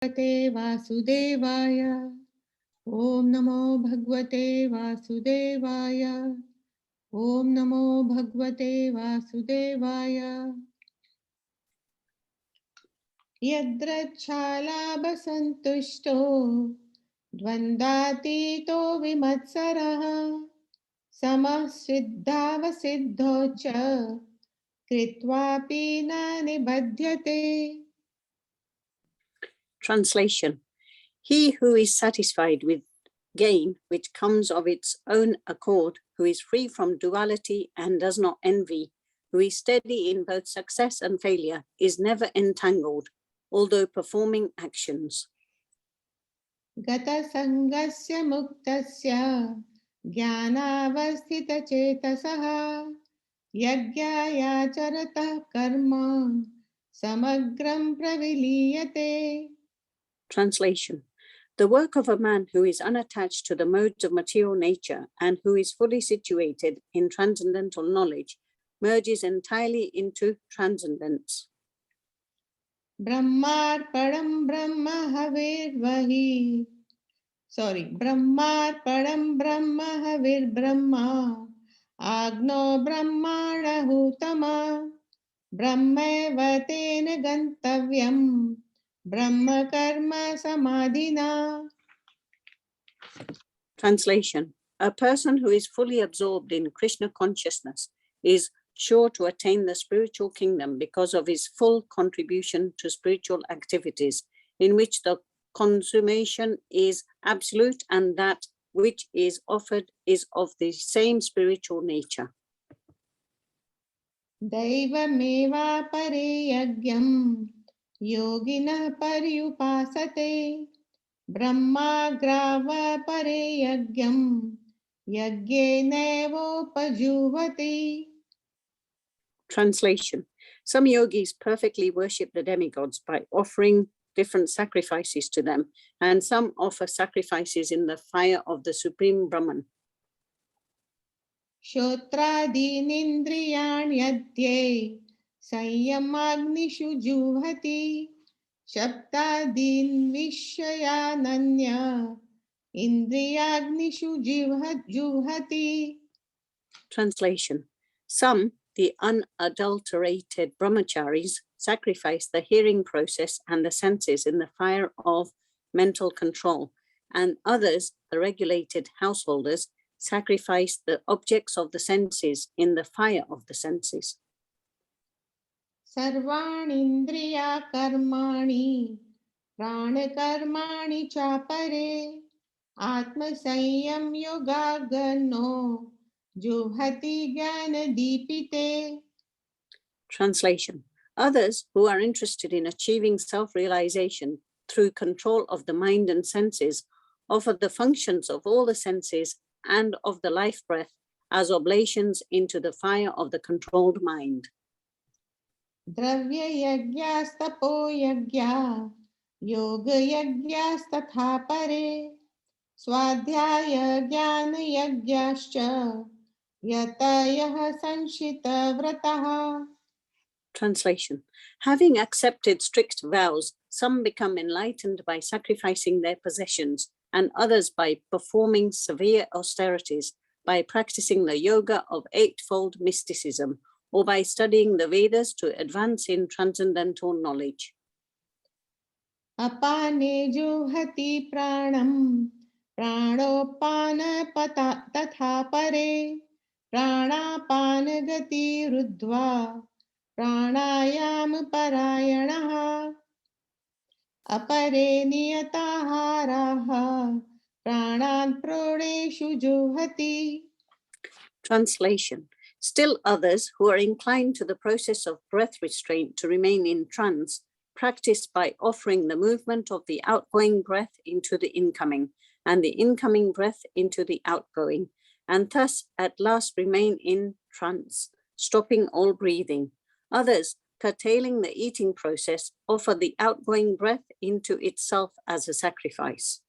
Bhagavate Vasudevaya. Om Namo Bhagavate Vasudevaya. Om Namo Bhagavate Vasudevaya. Yadracchalabasantushto Dvandatito Vimatsaraha Samasiddhavasiddho cha Kritvapi na nibadhyate. Translation. He who is satisfied with gain which comes of its own accord, who is free from duality and does not envy, who is steady in both success and failure, is never entangled, although performing actions. Gata sangasya muktasya jnanavasthita chetasaha yajnaya charata karma samagram praviliyate. Translation. The work of a man who is unattached to the modes of material nature and who is fully situated in transcendental knowledge merges entirely into transcendence. Brahmarpadam brahma havirvahi. Brahmarpadam brahma havir brahma. Agno brahmana hutama. Brahmeva tena gantavyam. Brahma karma samadhina. Translation. A person who is fully absorbed in Krishna consciousness is sure to attain the spiritual kingdom because of his full contribution to spiritual activities, in which the consummation is absolute and that which is offered is of the same spiritual nature. Daivameva pare yagyam yoginah paryupasate. Brahmagrava pare yagyam yajnenevopajuvati. Translation. Some yogis perfectly worship the demigods by offering different sacrifices to them, and some offer sacrifices in the fire of the Supreme Brahman. Shotradinindriyanyadye sanyamagnishu juhati Shaptadin Vishayananya Indriyagnishu Juhati. Translation. Some, the unadulterated brahmacharis, sacrifice the hearing process and the senses in the fire of mental control, and others, the regulated householders, sacrifice the objects of the senses in the fire of the senses. Sarvanindriya karmani prana karmani chapare atma sanyam yoga gano juhati jnana deepite. Translation. Others who are interested in achieving self-realization through control of the mind and senses offer the functions of all the senses and of the life breath as oblations into the fire of the controlled mind. Dravya yajnastapo yajna yoga yajnastatha pare swadhyaya jnana yajnascha yatayah sanshita vrataha. Translation. Having accepted strict vows, some become enlightened by sacrificing their possessions, and others by performing severe austerities, by practicing the yoga of eightfold mysticism, or by studying the Vedas to advance in transcendental knowledge. Apane juhati pranam pranopana tatha pare pranapana gati rudva pranayam parayanaha apare niyataharaha pranan prodeshu juhati. Translation. Still others who are inclined to the process of breath restraint to remain in trance practice by offering the movement of the outgoing breath into the incoming and the incoming breath into the outgoing, and thus at last remain in trance, stopping all breathing. Others, curtailing the eating process, offer the outgoing breath into itself as a sacrifice.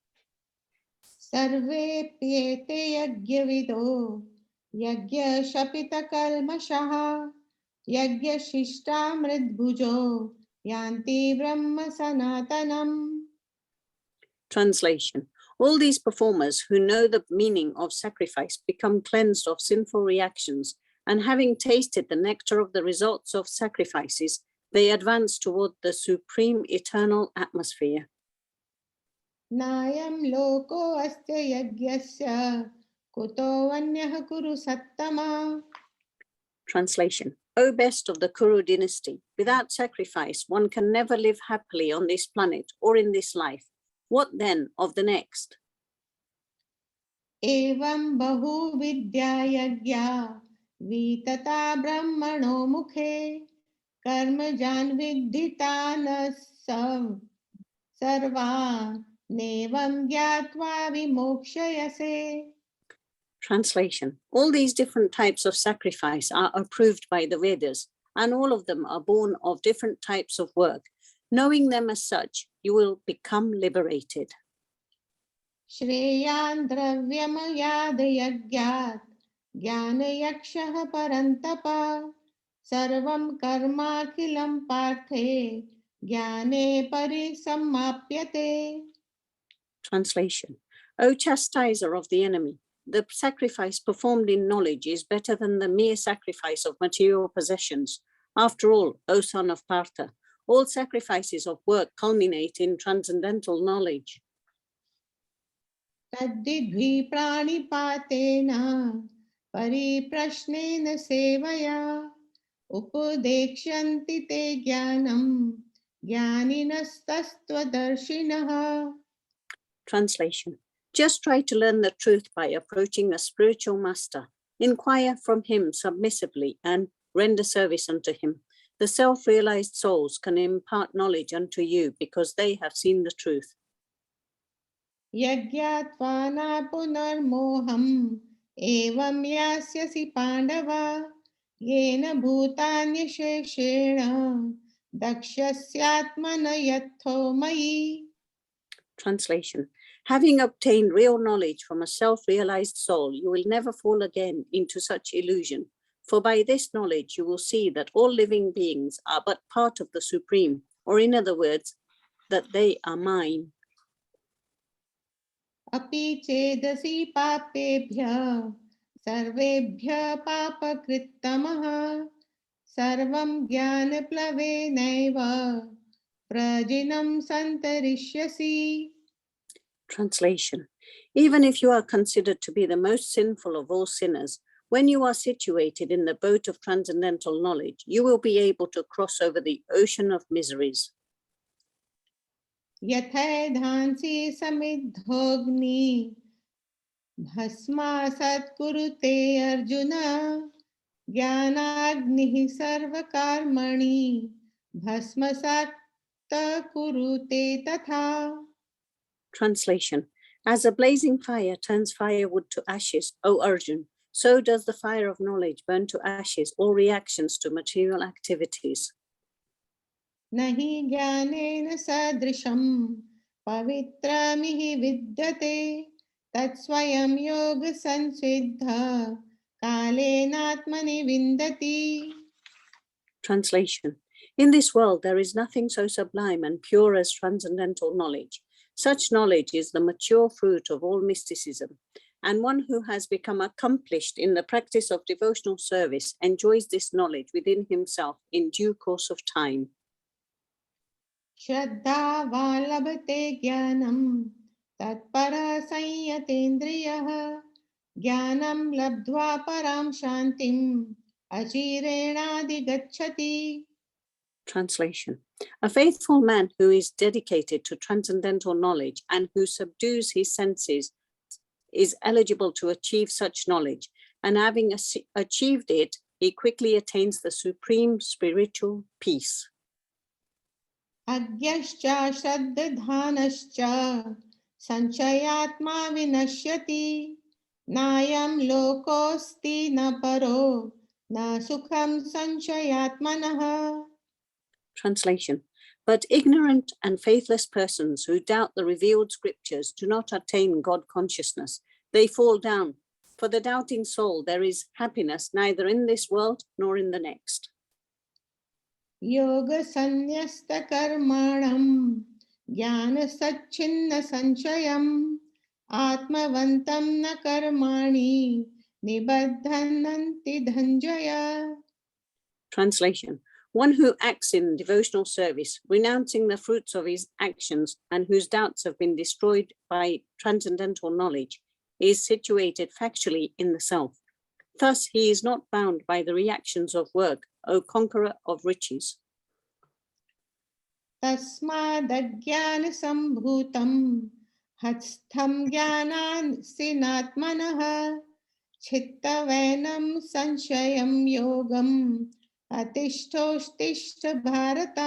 Sarve pyete yajnavido yajna shapita kalmashaha yajna shishtamrit bhujo yanti brahma sanatanam. Translation. All these performers who know the meaning of sacrifice become cleansed of sinful reactions, and having tasted the nectar of the results of sacrifices, they advance toward the supreme eternal atmosphere. Nayam loko asya yagyasya kuto vanyah kuru sattama. Translation. O best of the Kuru dynasty, without sacrifice, one can never live happily on this planet or in this life. What then of the next? Evam bahu vidya yagya vitata brahmano mukhe karma jan vidhitana sarva nevam gyatva vimokshayase. Translation. All these different types of sacrifice are approved by the Vedas, and all of them are born of different types of work. Knowing them as such, you will become liberated. Shreyan dravyam yagyat jnana yakshah parantapa sarvam karma khilam parthe jnane parisammapyate. Translation. O chastiser of the enemy, the sacrifice performed in knowledge is better than the mere sacrifice of material possessions. After all, O son of Partha, all sacrifices of work culminate in transcendental knowledge. Taddidvi pranipatena pariprashnena sevaya upadekshanti te jnanam jnaninastastva. Translation. Just try to learn the truth by approaching a spiritual master. Inquire from him submissively and render service unto him. The self-realized souls can impart knowledge unto you because they have seen the truth. Yagyatva na punarmoham evam yasyasi pandava yena bhutanya sheshena dakshasyatmana yatho mayi. Translation. Having obtained real knowledge from a self-realized soul, you will never fall again into such illusion. For by this knowledge, you will see that all living beings are but part of the Supreme, or in other words, that they are mine. Api chedasi papebhya sarvebhya papakrittamah sarvam jnana plavenaiva prajinam santarishyasi. Translation. Even if you are considered to be the most sinful of all sinners, when you are situated in the boat of transcendental knowledge, you will be able to cross over the ocean of miseries. Yathai dhansi samidhogni bhasma satkurute Arjuna jnanagnihi sarvakarmani bhasma satta kurute tatha. Translation. As a blazing fire turns firewood to ashes, O Arjun, so does the fire of knowledge burn to ashes all reactions to material activities. Nahi jnanena sadrisham pavitramihi vidyate tatsvayam yoga sansiddha kalenatmani vindati. Translation. In this world, there is nothing so sublime and pure as transcendental knowledge. Such knowledge is the mature fruit of all mysticism, and one who has become accomplished in the practice of devotional service enjoys this knowledge within himself in due course of time. Shraddha valabhate jnanam tatpara sanyatendriyah jnanam labdhva param shantim achirena gacchati. Translation. A faithful man who is dedicated to transcendental knowledge and who subdues his senses is eligible to achieve such knowledge, and having achieved it, he quickly attains the supreme spiritual peace. Agyascha shraddhanascha sanchayatma vinashyati nayam lokosti na paro na sukham sanchayatmanah. Translation. But ignorant and faithless persons who doubt the revealed scriptures do not attain God consciousness. They fall down. For the doubting soul, there is happiness neither in this world nor in the next. Yoga sanyasta karmanam ज्ञानसच्छिन्न संशयम् आत्मवन्तं न कर्माणि निबध्नन्ति Dhananjay. Translation. One who acts in devotional service, renouncing the fruits of his actions and whose doubts have been destroyed by transcendental knowledge, is situated factually in the self. Thus, he is not bound by the reactions of work, O conqueror of riches. तस्मादज्ञानसम्भूतं हस्तं ज्ञानासिनात्मनः चित्तवैनं संशयं योगम् अतिष्ठोत्तिष्ठ Bharat.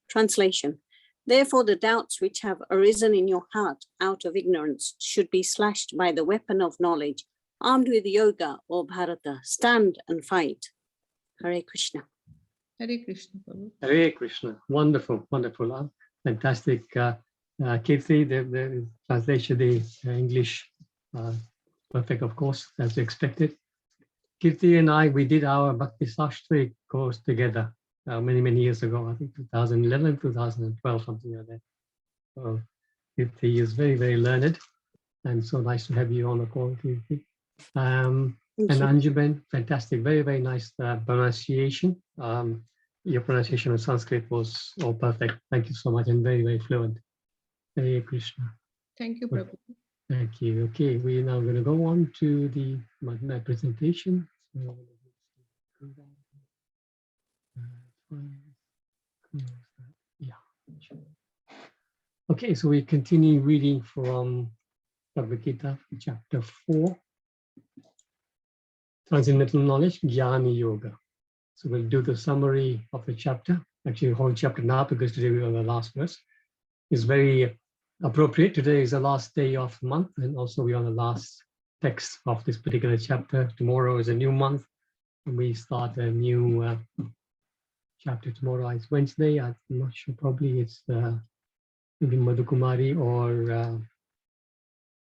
Translation. Therefore, the doubts which have arisen in your heart out of ignorance should be slashed by the weapon of knowledge. Armed with yoga, O Bharata, stand and fight. Hare Krishna. Hare Krishna, Prabhu. Hare Krishna. Wonderful, wonderful. Fantastic. Kirti, the translation, the English, perfect, of course, as expected. Kirti and I, we did our Bhakti Sastri course together many years ago, I think 2011, 2012, something like that. So Kirti is very learned, and so nice to have you on the call, Kirti. And Anjuman, fantastic, very nice pronunciation. Your pronunciation of Sanskrit was all perfect. Thank you so much, and very fluent. Hare Krishna. Thank you, Prabhu. Thank you. Okay, we are now going to go on to my presentation. Okay, so we continue reading from Bhagavad-Gita, chapter 4, Transcendental Knowledge, Jnana Yoga. So we'll do the summary of the chapter, actually the whole chapter now, because today we're on the last verse. It's very appropriate. Today is the last day of the month, and also we're on the last text of this particular chapter. Tomorrow is a new month, and we start a new chapter tomorrow. It's Wednesday. I'm not sure, probably it's maybe Madhukumari or, I'm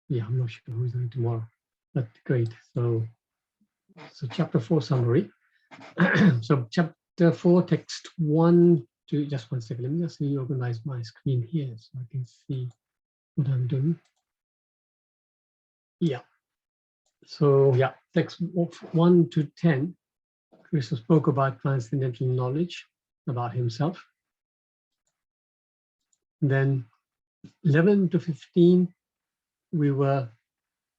not sure who's doing tomorrow, but great. So chapter 4 summary. So chapter 4, text 1 to, just one second, let me just reorganize my screen here so I can see what I'm doing. Yeah. So yeah, text 1 to 10, Krishna spoke about transcendental knowledge about himself. Then 11 to 15, we were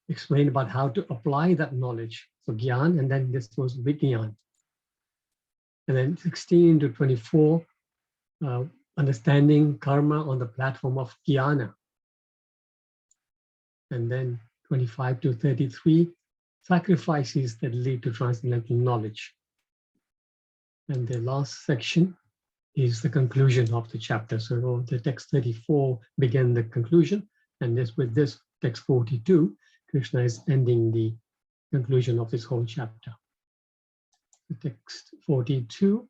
explained about how to apply that knowledge. So Gyan, and then this was Vigyan. And then 16 to 24, understanding karma on the platform of Jnana. And then 25 to 33, sacrifices that lead to transcendental knowledge. And the last section is the conclusion of the chapter. So the text 34 began the conclusion, and with this text 42, Krishna is ending the conclusion of this whole chapter. The text 42.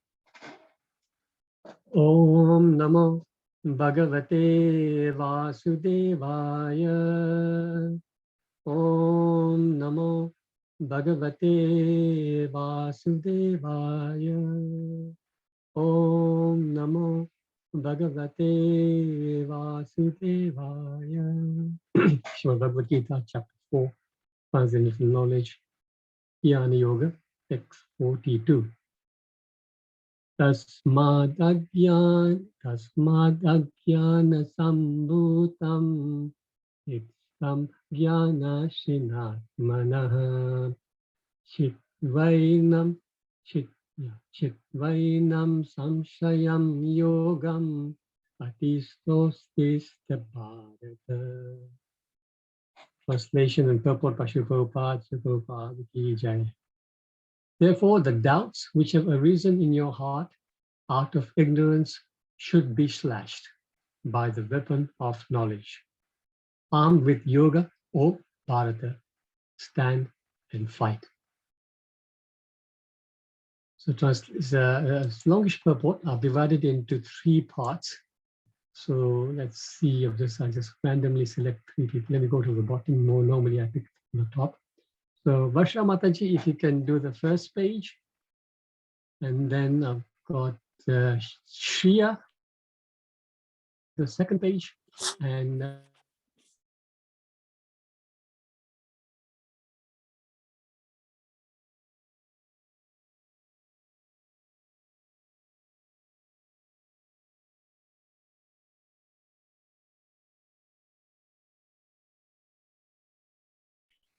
Om Namo Bhagavate Vasudevaya. Om Namo Bhagavate Vasudevaya. Om Namo Bhagavate Vasudevaya. Srimad Bhagavad-Gita, chapter 4, Transcendental Knowledge, Jnana Yoga, text 42. Tasmad-agyana sambhutam iktam jnana-shinatmanaha chitvainam samshayam yogam atistostista bharata. Translation and purport by Srila Prabhupada ki jai. Therefore, the doubts which have arisen in your heart out of ignorance should be slashed by the weapon of knowledge. Armed with yoga, O Bharata, stand and fight. So it's a longish purport. I've divided into 3 parts. So let's see if this, I just randomly select 3 people. Let me go to the bottom. More normally I pick from the top. So Varsha Mataji, if you can do the first page. And then I've got Shriya. the second page, and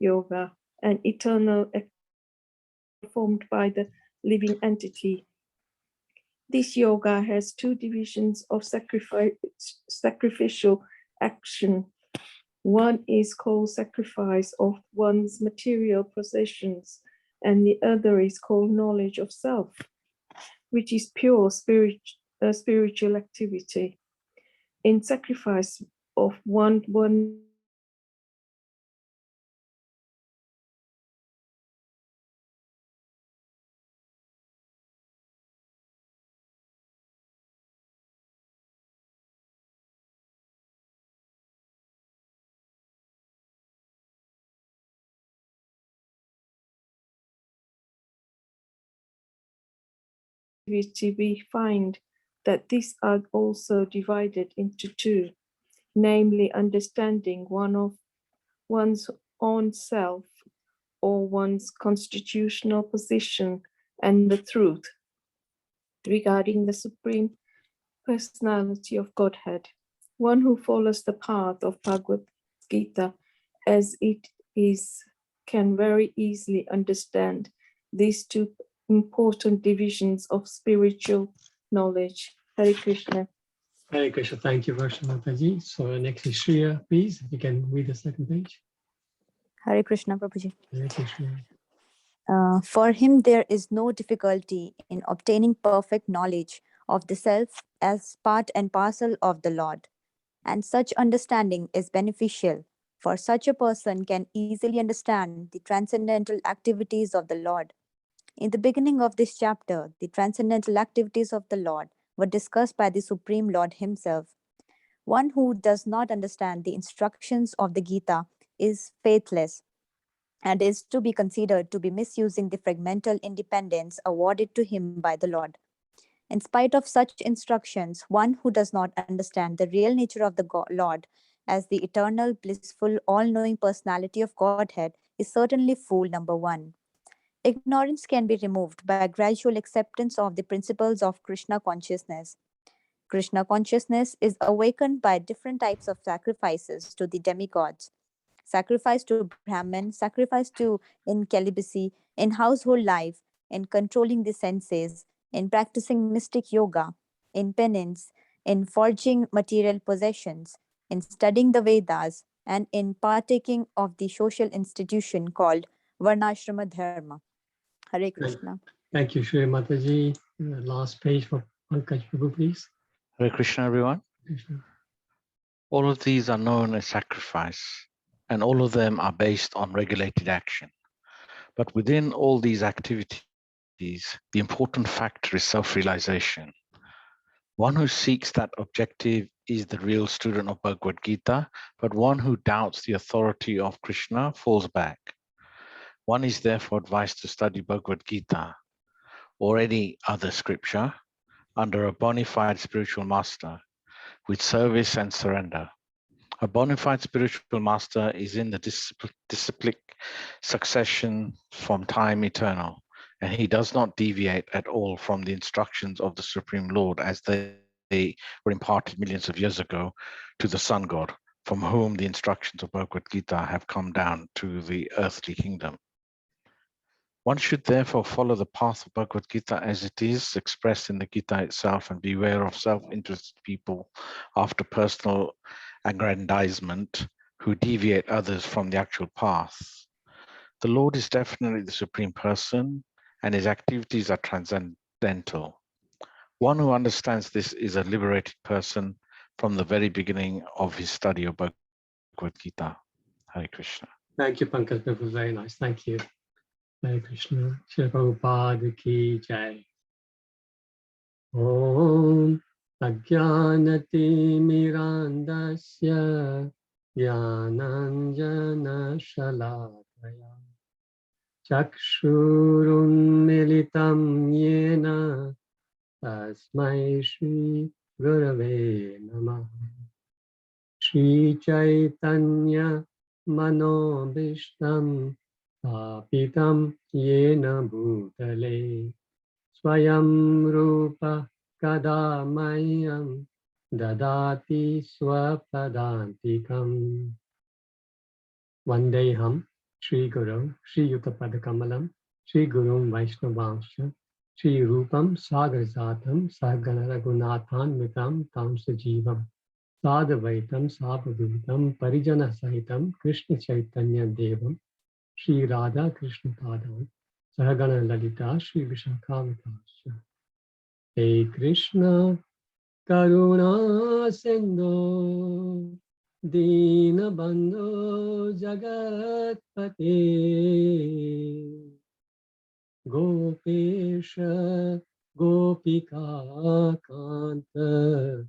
yoga, an eternal performed by the living entity. This yoga has two divisions of sacrificial action. One is called sacrifice of one's material possessions, and the other is called knowledge of self, which is pure spiritual activity. In sacrifice of one we find that these are also divided into two, namely understanding one of one's own self or one's constitutional position and the truth regarding the Supreme Personality of Godhead. One who follows the path of Bhagavad-Gita as it is can very easily understand these two important divisions of spiritual knowledge. Hare Krishna. Hare Krishna. Thank you, Mataji. So next is Shreya, please. If you can read the second page. Hare Krishna, Prabhuji. Hare Krishna. For him, there is no difficulty in obtaining perfect knowledge of the self as part and parcel of the Lord. And such understanding is beneficial, for such a person can easily understand the transcendental activities of the Lord. In the beginning of this chapter, the transcendental activities of the Lord were discussed by the Supreme Lord himself. One who does not understand the instructions of the Gita is faithless and is to be considered to be misusing the fragmental independence awarded to him by the Lord. In spite of such instructions, one who does not understand the real nature of the Lord as the eternal, blissful, all-knowing personality of Godhead is certainly fool number one. Ignorance can be removed by a gradual acceptance of the principles of Krishna consciousness. Krishna consciousness is awakened by different types of sacrifices to the demigods. Sacrifice to Brahman, sacrifice to in celibacy, in household life, in controlling the senses, in practicing mystic yoga, in penance, in forging material possessions, in studying the Vedas, and in partaking of the social institution called Varnashrama Dharma. Hare Krishna. Thank you, Shreya Mataji. Last page for Pankaj Prabhu, please. Hare Krishna, everyone. Krishna. All of these are known as sacrifice, and all of them are based on regulated action. But within all these activities, the important factor is self-realization. One who seeks that objective is the real student of Bhagavad-Gita, but one who doubts the authority of Krishna falls back. One is therefore advised to study Bhagavad-Gita or any other scripture under a bona fide spiritual master with service and surrender. A bona fide spiritual master is in the disciplic succession from time eternal, and he does not deviate at all from the instructions of the Supreme Lord as they were imparted millions of years ago to the Sun God, from whom the instructions of Bhagavad-Gita have come down to the earthly kingdom. One should therefore follow the path of Bhagavad-Gita as it is expressed in the Gita itself and beware of self-interested people after personal aggrandizement who deviate others from the actual path. The Lord is definitely the Supreme Person and his activities are transcendental. One who understands this is a liberated person from the very beginning of his study of Bhagavad-Gita. Hare Krishna. Thank you, Pankaj Prabhu. Very nice. Thank you. Hare Krishna. Shri Prabhupada ki jai. Om Ajnanati Mirandasya Jnananjana Shalakaya Chakshurum Militam Yena Tasmai Shri Gurave Namah. Shri Chaitanya Manobishtam Papitam Yena Bhutale Swayam Rupa Kadamayam Dadati Swapadantikam. Vandeham Shri Guru Shri Yutapadakamalam Shri Gurum Vaishnavansha Shri Rupam Sagarzatam Sagana Raghunathan Mitam Tam Sajivam Sadavaitam Sapavitam Parijana Sahitam Krishna Chaitanya Devam Shri Radha Krishna Padam Sahagana Lalita Shri Vishakavatasya. Hey Krishna Karuna Sindhu Dina Bandhu Jagatpate Gopesha Gopika Kanta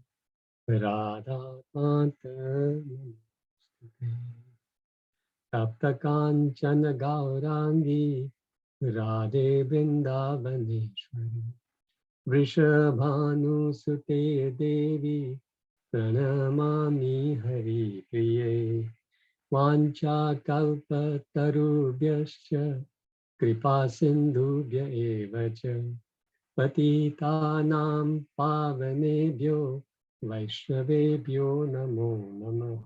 Radha Kanta Tapta Kanchana Gaurangi Radhe Vrindavaneshwari Vrishabhanu Sute Devi Pranamami Hari Priye Vancha Kalpa Tarubhyascha Kripa Sindhubhya Evacha Patitanam Pavanebhyo Vaishnavebhyo Namo Namah.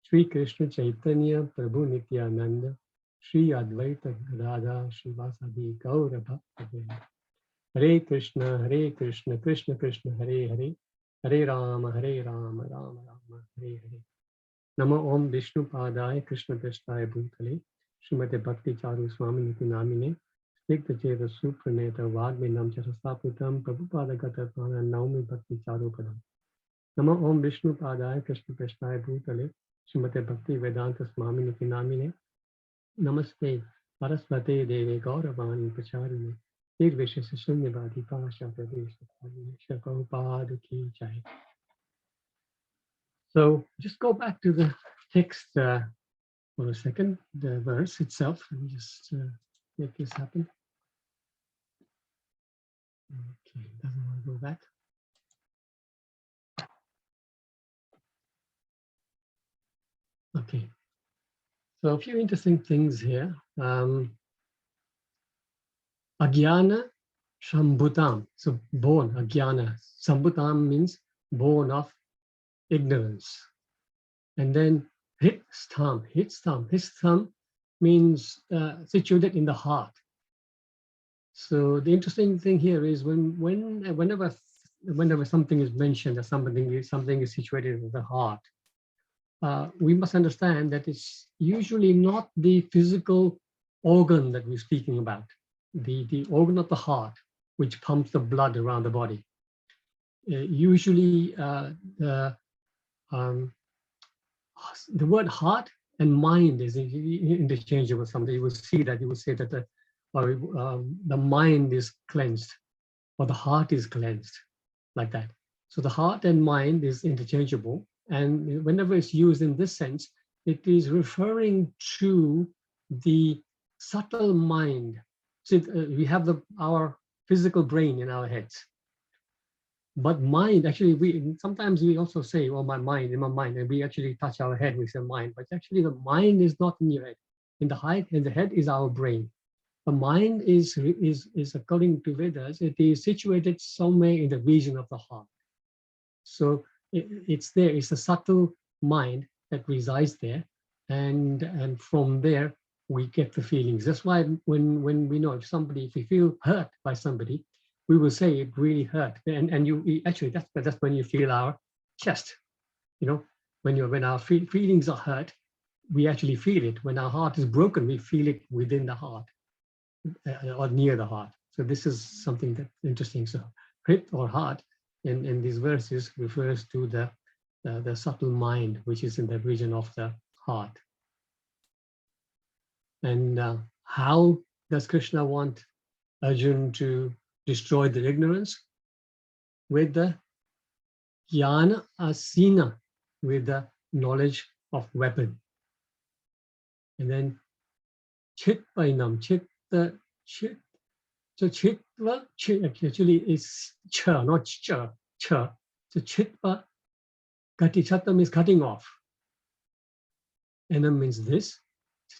Shri Krishna Chaitanya Prabhu Nityananda Shri Advaita Gadadhar Srivasadi Gaura Bhakta. Hare Krishna, Krishna Krishna, Hare Hare, Hare Rama, Rama Rama, Hare Hare. Namo Om Vishnu Padaya Krishna Prasthaya Bhutale, Srimate Bhakti Charu Swami Niti Namine, Snikta Cheta Supraneta Vagminam Charasaputam, Prabhupada Gata Prana Naumi Bhakti Charu Padam. Namo Om Vishnu Padaya Krishna Prasthaya Bhutale, Srimate Bhakti Vedanta Swami Niti Namine, Namaste Saraswate Deve Gauravani Pacharine. So just go back to the text for a second, the verse itself. Let me just make this happen. Okay, doesn't want to go back. Okay, so a few interesting things here. Agyana Shambhutam, so born, Agyana. Shambhutam means born of ignorance. And then Hitstham, Hitstham means situated in the heart. So the interesting thing here is whenever something is mentioned, or something is situated in the heart, we must understand that it's usually not the physical organ that we're speaking about, the organ of the heart, which pumps the blood around the body. Usually the word heart and mind is interchangeable. Someday you will see that, you will say that the mind is cleansed or the heart is cleansed, like that. So the heart and mind is interchangeable, and whenever it's used in this sense, it is referring to the subtle mind. So we have our physical brain in our heads, but mind, actually, sometimes we also say, "Oh, my mind," in my mind, and we actually touch our head. We say mind, but actually, the mind is not in your head. In the head is our brain. The mind is according to Vedas, it is situated somewhere in the region of the heart. So it's there. It's a subtle mind that resides there, and from there we get the feelings. That's why when we know if we feel hurt by somebody, we will say it really hurt. And you actually that's when you feel our chest. You know, when our feelings are hurt, we actually feel it. When our heart is broken, we feel it within the heart. Or near the heart. So this is something that's interesting. So hrit or heart in these verses refers to the subtle mind, which is in the region of the heart. And how does Krishna want Arjuna to destroy the ignorance? With the jnana asina, with the knowledge of weapon. And then chit painam, so chit actually is cha, not cha. cha. So chitva, kati chatta means cutting off. Enam means this.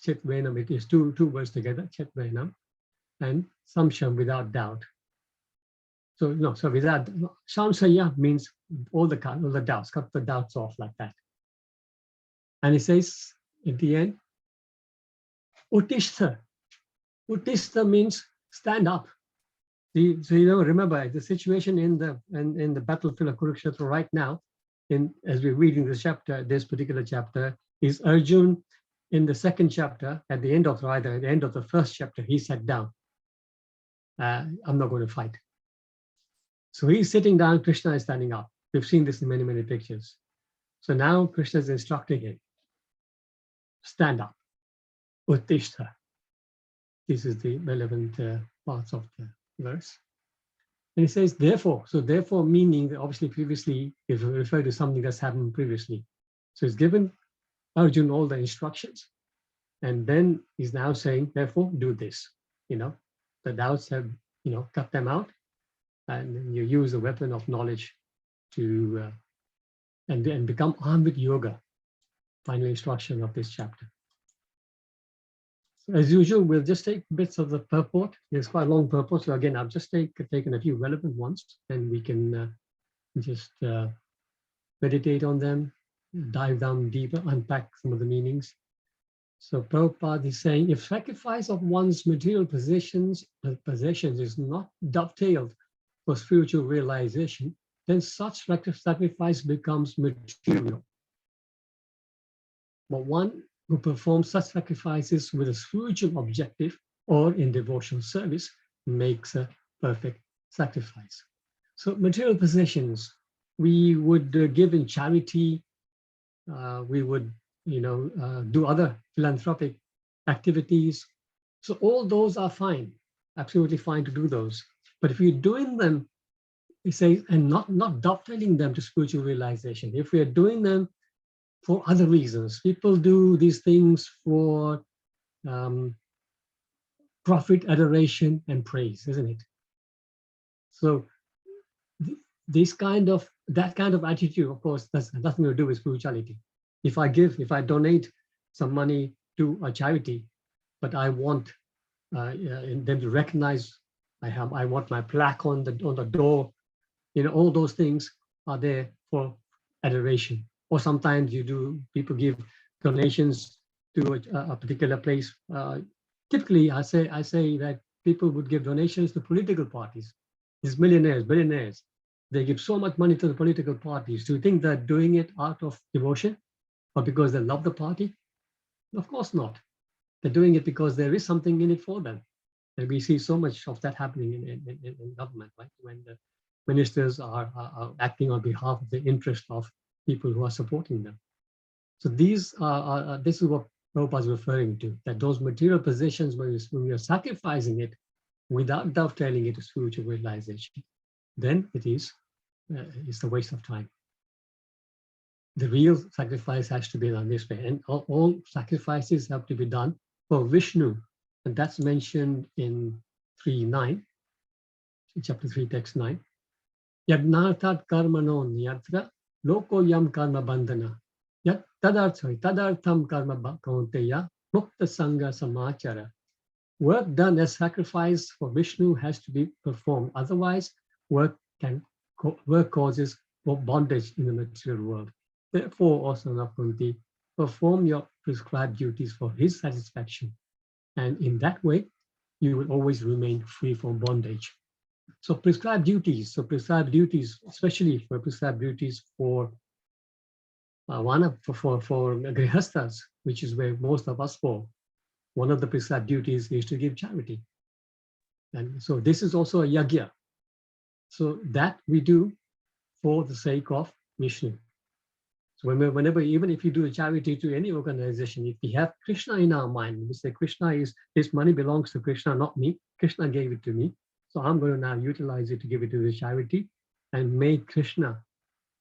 Chit venam, it is two words together, chit venam, and samsham, without doubt. So no, so without samshaya means all the doubts, cut the doubts off like that. And he says at the end, uttishtha. Uttishtha means stand up. So remember the situation in the battlefield of Kurukshetra right now, as we're reading this chapter, this particular chapter, is Arjuna in the second chapter, at the end of the first chapter, he sat down. I'm not going to fight. So he's sitting down, Krishna is standing up. We've seen this in many, many pictures. So now Krishna is instructing him, stand up, uttishtha. This is the relevant parts of the verse. And he says, therefore, so therefore meaning, obviously previously, is referred to something that's happened previously. So he's given Arjuna all the instructions. And then he's now saying, therefore, do this. The doubts have, cut them out. And you use the weapon of knowledge to, and become armed with yoga. Final instruction of this chapter. As usual, we'll just take bits of the purport. There's quite a long purport. So again, I've just taken a few relevant ones, and we can just meditate on them, dive down deeper, unpack some of the meanings. So Prabhupada is saying, if sacrifice of one's material possessions is not dovetailed for spiritual realization, then such sacrifice becomes material. But one who performs such sacrifices with a spiritual objective or in devotional service makes a perfect sacrifice. So material possessions, we would give in charity, we would do other philanthropic activities. So all those are fine, absolutely fine to do those. But if you're doing them, it says, and not dovetailing them to spiritual realization, if we are doing them for other reasons, people do these things for profit, adoration, and praise, isn't it? So that kind of attitude, of course, has nothing to do with spirituality. If I donate some money to a charity, but I want them to recognize, I want my plaque on the door, all those things are there for adoration. Or sometimes people give donations to a particular place. Typically, I say that people would give donations to political parties. These millionaires, billionaires, they give so much money to the political parties. Do you think they're doing it out of devotion or because they love the party? Of course not. They're doing it because there is something in it for them. And we see so much of that happening in government, right? When the ministers are acting on behalf of the interest of people who are supporting them. So this is what Prabhupada is referring to, that those material possessions, when we are sacrificing it without dovetailing it to spiritual realization, then it's a waste of time. The real sacrifice has to be done this way, and all sacrifices have to be done for Vishnu, and that's mentioned in 3.9, chapter 3, text 9. Yadnarthat karmano niyatra loko yam karma bandhana yat tadartham karma kaunteya mukta sangha samachara. Work done as sacrifice for Vishnu has to be performed. Otherwise, work causes bondage in the material world. Therefore, O son of Kunti, perform your prescribed duties for his satisfaction. And in that way, you will always remain free from bondage. So prescribed duties, especially for prescribed duties for grihasthas, which is where most of us fall. One of the prescribed duties is to give charity. And so this is also a yajna. So that we do for the sake of Vishnu. So whenever, even if you do a charity to any organization, if we have Krishna in our mind, we say this money belongs to Krishna, not me. Krishna gave it to me. So I'm going to now utilize it to give it to the charity and make Krishna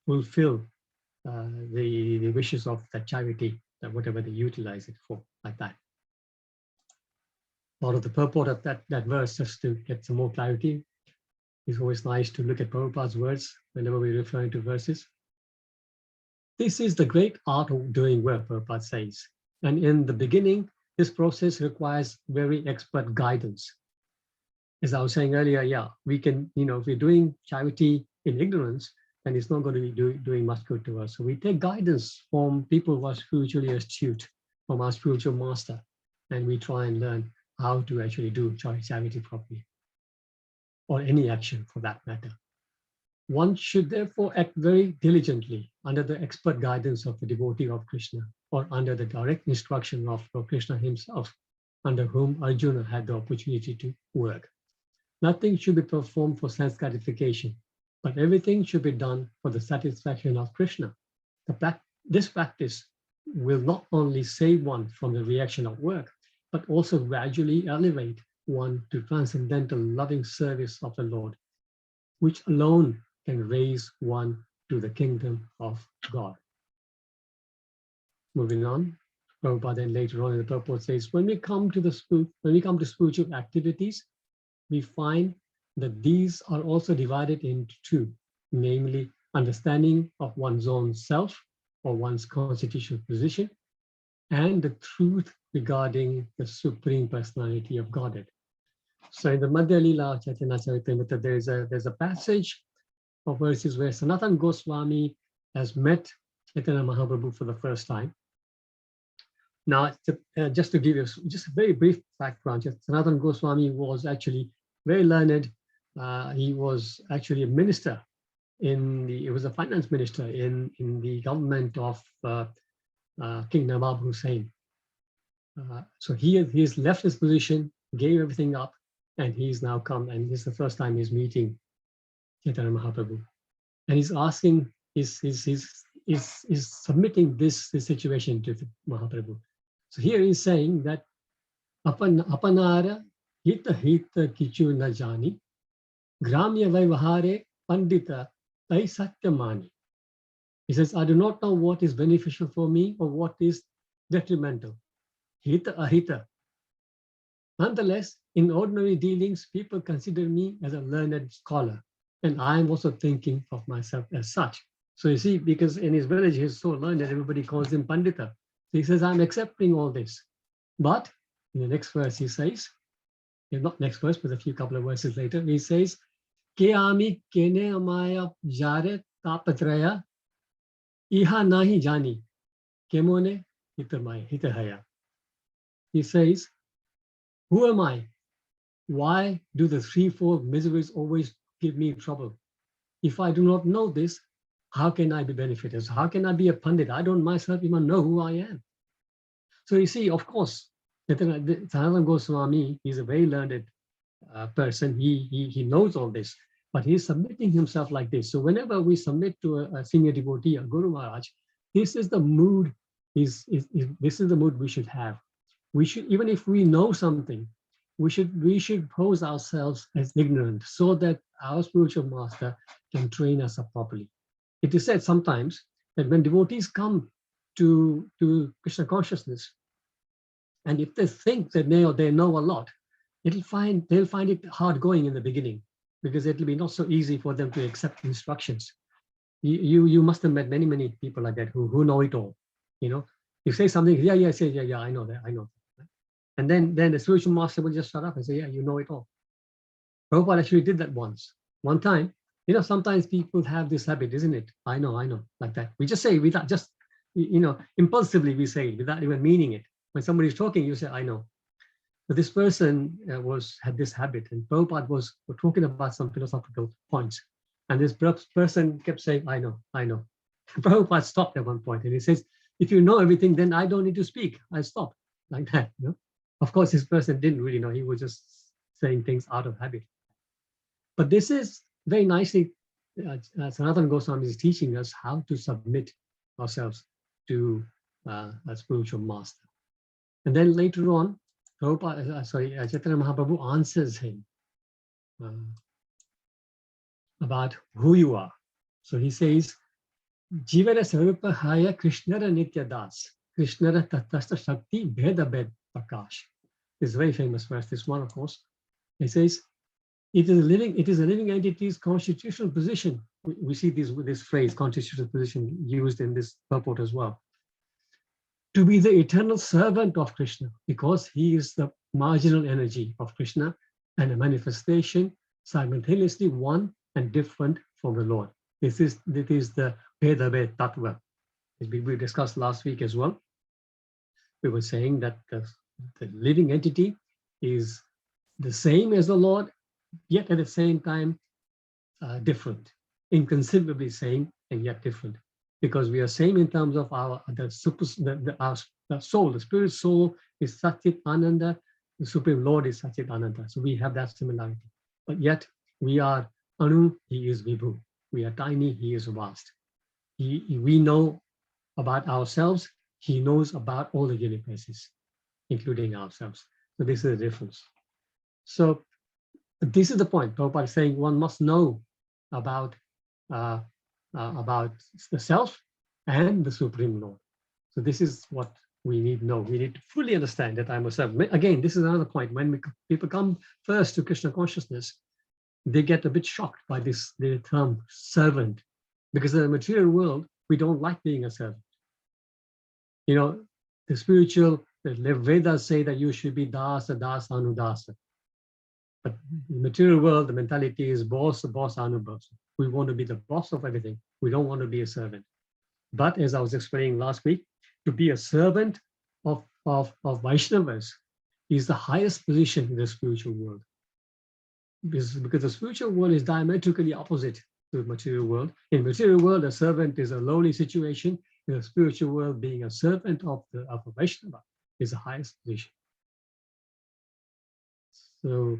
fulfill the wishes of that charity, that whatever they utilize it for, like that. Part of the purport of that verse, just to get some more clarity. It's always nice to look at Prabhupada's words whenever we're referring to verses. This is the great art of doing work, Prabhupada says. And in the beginning, this process requires very expert guidance. As I was saying earlier, yeah, we can, if we're doing charity in ignorance, then it's not going to be doing much good to us. So we take guidance from people who are spiritually astute, from our spiritual master, and we try and learn how to actually do charity properly, or any action for that matter. One should therefore act very diligently under the expert guidance of the devotee of Krishna, or under the direct instruction of Krishna himself, under whom Arjuna had the opportunity to work. Nothing should be performed for sense gratification, but everything should be done for the satisfaction of Krishna. This practice will not only save one from the reaction of work, but also gradually elevate one to transcendental loving service of the Lord, which alone can raise one to the kingdom of God. Moving on, Prabhupada then later on in the purport says, when we come to spiritual activities, we find that these are also divided into two, namely understanding of one's own self or one's constitutional position, and the truth regarding the Supreme Personality of Godhead. So in the Madhya Lila Chaitanya Charitamrita, there's a passage of verses where Sanatana Goswami has met Chaitanya Mahaprabhu for the first time. Now, just to give you just a very brief background, Sanatana Goswami was actually very learned. He was actually a minister he was a finance minister in the government of King Nawab Hussain. So he's left his position, gave everything up, and he's now come, and this is the first time he's meeting Chaitanya Mahaprabhu. And he's asking, he's submitting this situation to Mahaprabhu. So here he's saying that apanara hita kichu na jani, gramya vaivahare pandita tai satyamani. He says, I do not know what is beneficial for me or what is detrimental. Hita ahita. Nonetheless, in ordinary dealings, people consider me as a learned scholar, and I am also thinking of myself as such. So you see, because in his village, he's so learned, everybody calls him Pandita. So he says, I'm accepting all this. But in the next verse, he says, not next verse, but a couple of verses later, he says, Ke ami kene amaya jare tapatraya iha nahi jani kemone hitahaya. He says, who am I? Why do the threefold miseries always give me trouble? If I do not know this, how can I be benefited? So how can I be a Pandit? I don't myself even know who I am. So you see, of course, Sanatana Goswami is a very learned person. He knows all this, but he's submitting himself like this. So whenever we submit to a senior devotee, a Guru Maharaj, this is the mood. This is the mood we should have. We should, even if we know something, we should pose ourselves as ignorant so that our spiritual master can train us up properly. It is said sometimes that when devotees come to Krishna consciousness, and if they think that they know a lot, they'll find it hard going in the beginning, because it'll be not so easy for them to accept instructions. You must have met many people like that who know it all. You say something, yeah, I know that. And then the spiritual master will just shut up and say, yeah, you know it all. Prabhupada actually did that one time. Sometimes people have this habit, isn't it? I know, like that. We just say without just, impulsively we say it without even meaning it. When somebody's talking, you say, I know. But this person had this habit, and Prabhupada was talking about some philosophical points. And this person kept saying, I know. Prabhupada stopped at one point and he says, if you know everything, then I don't need to speak. I stop, like that. Of course, this person didn't really know. He was just saying things out of habit. But this is very nicely, Sanatana Goswami is teaching us how to submit ourselves to a spiritual master. And then later on, Chaitanya Mahaprabhu answers him about who you are. So he says, Jivara Sarupa Haya Krishnara Nitya Das, Krishnara Tatasta Shakti Bheda Bhed Prakash. This is a very famous verse, this one, of course. He says, it is a living entity's constitutional position. We see this phrase, constitutional position, used in this purport as well. To be the eternal servant of Krishna, because he is the marginal energy of Krishna and a manifestation simultaneously one and different from the Lord. This is the Veda Tattva. We discussed last week as well. We were saying that the living entity is the same as the Lord, yet at the same time different, inconceivably same and yet different, because we are same in terms of our soul. The spirit soul is Satchit Ananda, the Supreme Lord is Satchit Ananda. So we have that similarity, but yet we are Anu, he is Vibhu. We are tiny, he is vast. We know about ourselves, he knows about all the universes, including ourselves. So this is the difference. So this is the point. Prabhupada is saying one must know about the self and the Supreme Lord. So this is what we need to know. We need to fully understand that I am a servant. Again, this is another point. When people come first to Krishna consciousness, they get a bit shocked by the term servant, because in the material world, we don't like being a servant. You know, the Vedas say that you should be dasa, dasa, anudasa. But in the material world, the mentality is boss, anuboss. We want to be the boss of everything. We don't want to be a servant. But as I was explaining last week, to be a servant of Vaishnavas is the highest position in the spiritual world. Because the spiritual world is diametrically opposite to the material world. In the material world, a servant is a lowly situation. In the spiritual world, being a servant of a Vaishnava is the highest position. So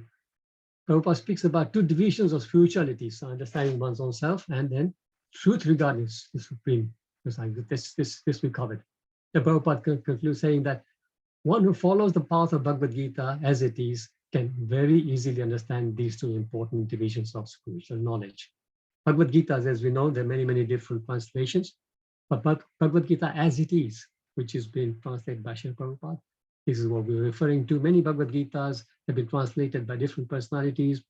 Prabhupada speaks about two divisions of spirituality, so understanding one's own self and then truth regarding the Supreme. This we covered. The Prabhupada concludes saying that one who follows the path of Bhagavad-Gita as it is can very easily understand these two important divisions of spiritual knowledge. Bhagavad-Gita, as we know, there are many, many different translations, but Bhagavad-Gita as it is, which is being translated by Srila Prabhupada, this is what we're referring to. Many Bhagavad-Gitas have been translated by different personalities.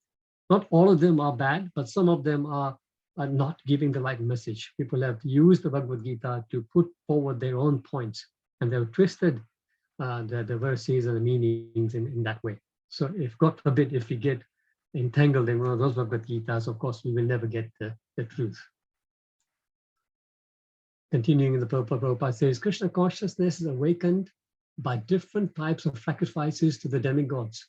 Not all of them are bad, but some of them are not giving the right message. People have used the Bhagavad-Gita to put forward their own points, and they've twisted the verses and the meanings in that way. So if God forbid, if we get entangled in one of those Bhagavad-Gitas, of course, we will never get the truth. Continuing, the Prabhupada says, Krishna consciousness is awakened by different types of sacrifices to the demigods.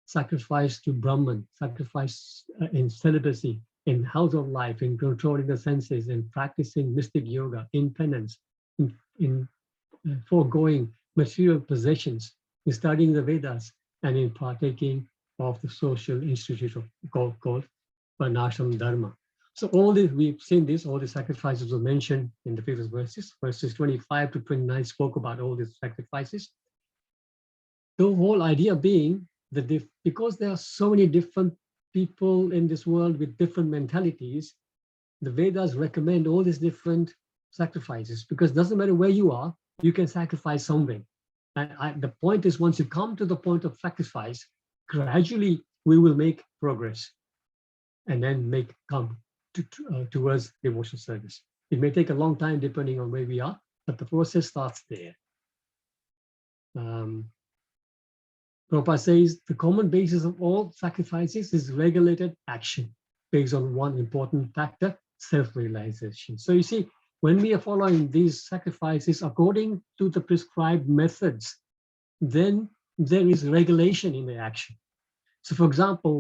Sacrifice to Brahman, sacrifice in celibacy, in household life, in controlling the senses, in practicing mystic yoga, in penance, in foregoing material possessions, in studying the Vedas, and in partaking of the social institute called Varnashram Dharma. So all this, we've seen this, all the sacrifices were mentioned in the previous verses. Verses 25 to 29 spoke about all these sacrifices. The whole idea being that because there are so many different people in this world with different mentalities, the Vedas recommend all these different sacrifices, because it doesn't matter where you are, you can sacrifice something. And the point is, once you come to the point of sacrifice, gradually we will make progress and then come towards devotional service. It may take a long time depending on where we are, but the process starts there. Prabhupada says the common basis of all sacrifices is regulated action based on one important factor, self-realization. So you see, when we are following these sacrifices according to the prescribed methods, then there is regulation in the action. So for example,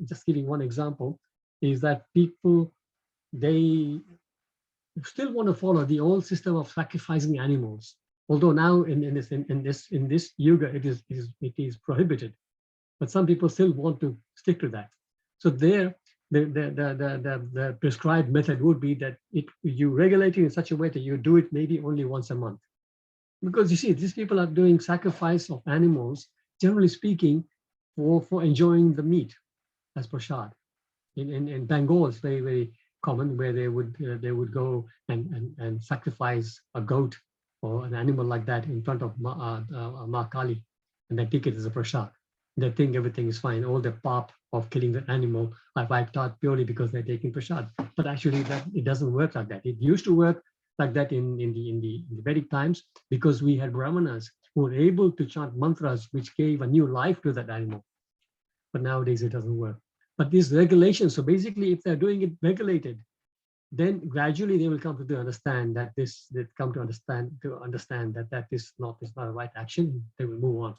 just giving one example, is that people, they still want to follow the old system of sacrificing animals. Although now in this yuga it is prohibited, but some people still want to stick to that. So there, the prescribed method would be that you regulate it in such a way that you do it maybe only once a month, because you see these people are doing sacrifice of animals, generally speaking, for enjoying the meat as prasad. In Bengal, it's very, very common where they would go and sacrifice a goat or an animal like that in front of Ma Kali, and then take it as a prasad. they think everything is fine. All the pop of killing the animal are wiped out purely because they're taking prasad. But actually, that it doesn't work like that. It used to work like that in the Vedic times, because we had brahmanas who were able to chant mantras which gave a new life to that animal. But nowadays it doesn't work. But these regulations, so basically, if they're doing it regulated, then gradually they will come to understand that they come to understand that that is not a right action. They will move on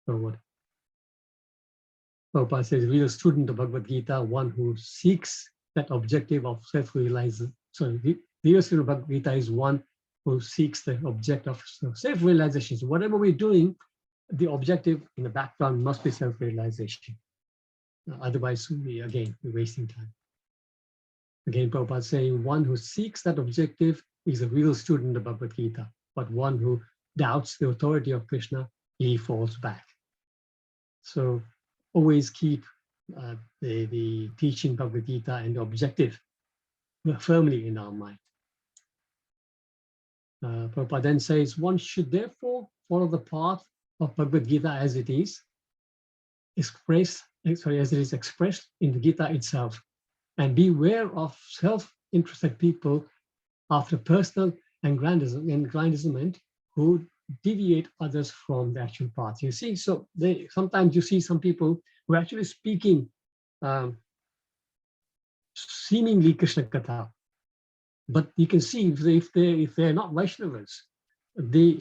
forward. Prabhupada says, real student of Bhagavad-Gita, one who seeks that objective of self-realization. So the real student of Bhagavad-Gita is one who seeks the object of self-realization. So whatever we're doing, the objective in the background must be self-realization. Otherwise, we're wasting time. Again, Prabhupada saying, one who seeks that objective is a real student of Bhagavad Gita, but one who doubts the authority of Krishna, he falls back. So always keep the teaching Bhagavad Gita and the objective firmly in our mind. Prabhupada then says, one should therefore follow the path of Bhagavad Gita as it is expressed in the Gita itself, and beware of self-interested people after personal aggrandizement who deviate others from the actual path. You see, so sometimes you see some people who are actually speaking seemingly Krishna Katha, but you can see if they're not Vaishnavas,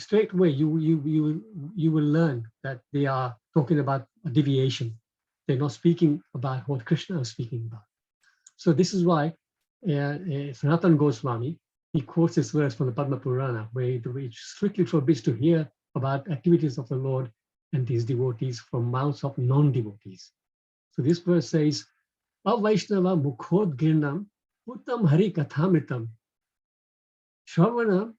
straight away you will learn that they are talking about a deviation. They're not speaking about what Krishna is speaking about. So this is why Sanatana Goswami, he quotes this verse from the Padma Purana, where it strictly forbids to hear about activities of the Lord and his devotees from mouths of non-devotees. So this verse says, Avaishnava mukhod girnam uttam hari kathamritam shravanam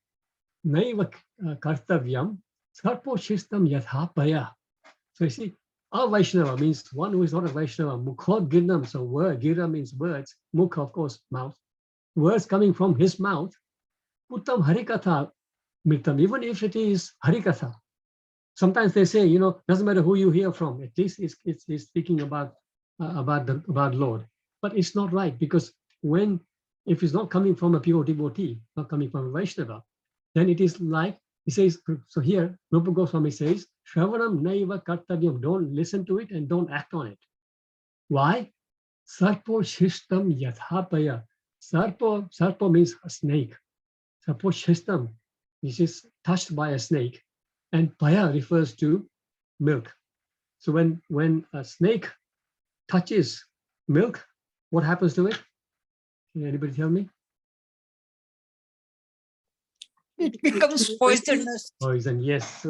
naiva kartavyam sarpo shistam yathapaya. So you see, Vaishnava means one who is not a Vaishnava. Mukhod girnam, so word, gira means words, mukha of course, mouth. Words coming from his mouth, uttam harikatha mitam, even if it is harikatha. Sometimes they say, doesn't matter who you hear from, at least it's speaking about Lord. But it's not right, because if it's not coming from a pure devotee, not coming from a Vaishnava, then it is like, he says, so here, Rupa Goswami says, Shravanam naiva kartavyam, don't listen to it and don't act on it. Why? Sarpo shishtam yathapaya. Sarpo means a snake. Sarpo shishtam, which is touched by a snake. And paya refers to milk. So when a snake touches milk, what happens to it? Can anybody tell me? It becomes poisonous. Poison, yes,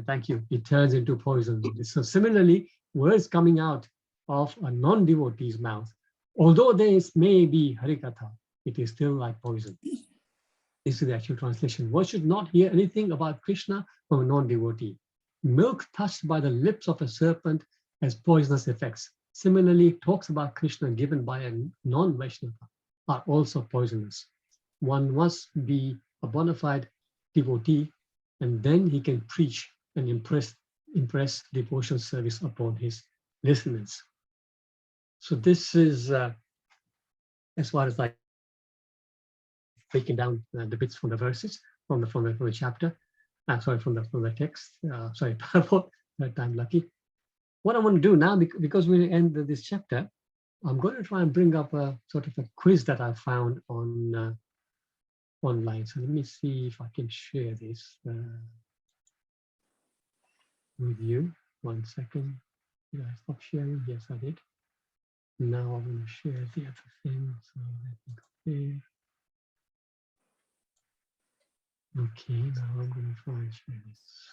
thank you. It turns into poison. So similarly, words coming out of a non-devotee's mouth, although there may be harikatha, it is still like poison. This is the actual translation. One should not hear anything about Krishna from a non-devotee. Milk touched by the lips of a serpent has poisonous effects. Similarly, talks about Krishna given by a non-Vaishnava are also poisonous. One must be a bona fide devotee, and then he can preach and impress devotional service upon his listeners. So this is, as far as like breaking down the bits from the verses from the chapter. Sorry, from the text. Sorry, that I'm lucky. What I want to do now, because we end this chapter, I'm going to try and bring up a sort of a quiz that I found on online. So let me see if I can share this with you. 1 second. Did I stop sharing? Yes, I did. Now I'm going to share the other thing. So let me go there. Okay, now I'm going to try and share this.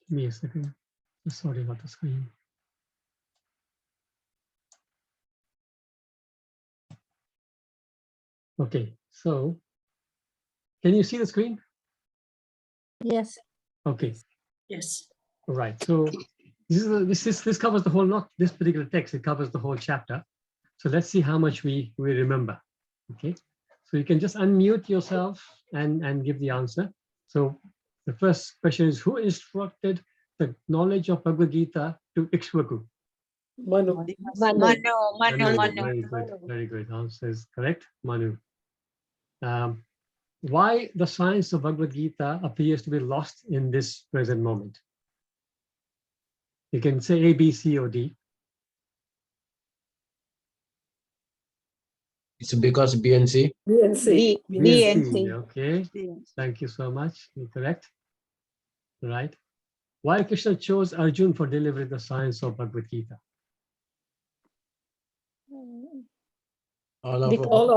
Give me a second. Sorry about the screen. Okay, so can you see the screen? Yes. Okay, Yes. all right. So this covers the whole, not this particular text, it covers the whole chapter. So let's see how much we remember. Okay, so you can just unmute yourself and give the answer. So the first question is, who instructed the knowledge of Bhagavad-Gita to Ikshvaku? Manu. Very good, very good. Answer is correct, Manu. Why the science of Bhagavad-Gita appears to be lost in this present moment? You can say A, B, C, or D. It's because B and C. B and C. B and C. Okay, thank you so much. You're correct. Right. Why Krishna chose Arjuna for delivering the science of Bhagavad-Gita? All of